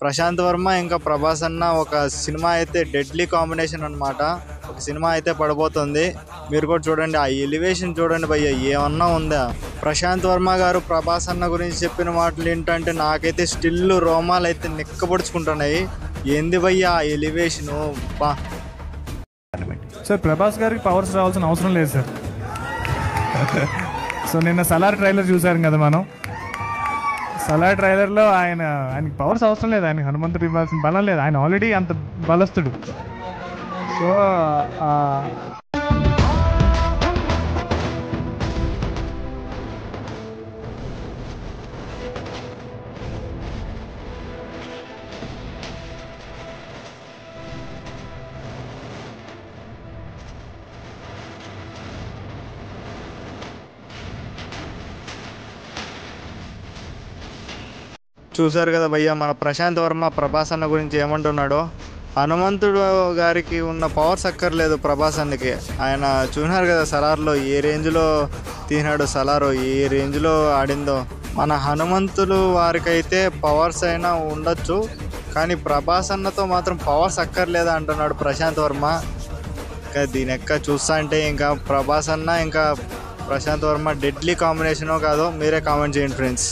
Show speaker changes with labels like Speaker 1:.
Speaker 1: ప్రశాంత్ వర్మ ఇంకా ప్రభాస్ అన్న ఒక సినిమా అయితే డెడ్లీ కాంబినేషన్ అనమాట. ఒక సినిమా అయితే పడబోతుంది, మీరు కూడా చూడండి. ఆ ఎలివేషన్ చూడండి భయ్య, ఏమన్నా ఉందా. ప్రశాంత్ వర్మ గారు ప్రభాస్ అన్న గురించి చెప్పిన మాటలు ఏంటంటే నాకైతే స్టిల్ రోమాలు అయితే నిక్కపడుచుకుంటున్నాయి. ఏంది భయ్య ఆ ఎలివేషను బా.
Speaker 2: సార్ ప్రభాస్ గారికి పవర్స్ రావాల్సిన అవసరం లేదు సార్. సో నిన్న సలార్ ట్రైలర్ చూసారు కదా మనం. సలార్ ట్రైలర్లో ఆయనకి పవర్స్ అవసరం లేదు, ఆయన హనుమంతుడు ఇవ్వాల్సిన బలం లేదు, ఆయన ఆల్రెడీ అంత బలస్తుడు. సో
Speaker 1: చూసారు కదా భయ్య మన ప్రశాంత్ వర్మ ప్రభాస్ అన్న గురించి ఏమంటున్నాడో. హనుమంతుడు గారికి ఉన్న పవర్స్ అక్కర్లేదు ప్రభాస్ అన్నకి. ఆయన చూసినారు కదా సలార్లో ఏ రేంజ్లో తీసినాడు, సలారు ఏ రేంజ్లో ఆడిందో. మన హనుమంతులు వారికైతే పవర్స్ అయినా ఉండొచ్చు, కానీ ప్రభాస్ అన్నతో మాత్రం పవర్స్ అక్కర్లేదా అంటున్నాడు ప్రశాంత్ వర్మ. ఇంకా దీని ఎక్క చూస్తా అంటే ఇంకా ప్రభాస్ అన్న ఇంకా ప్రశాంత్ వర్మ డెడ్లీ కాంబినేషనో కాదో మీరే కామెంట్ చేయండి ఫ్రెండ్స్.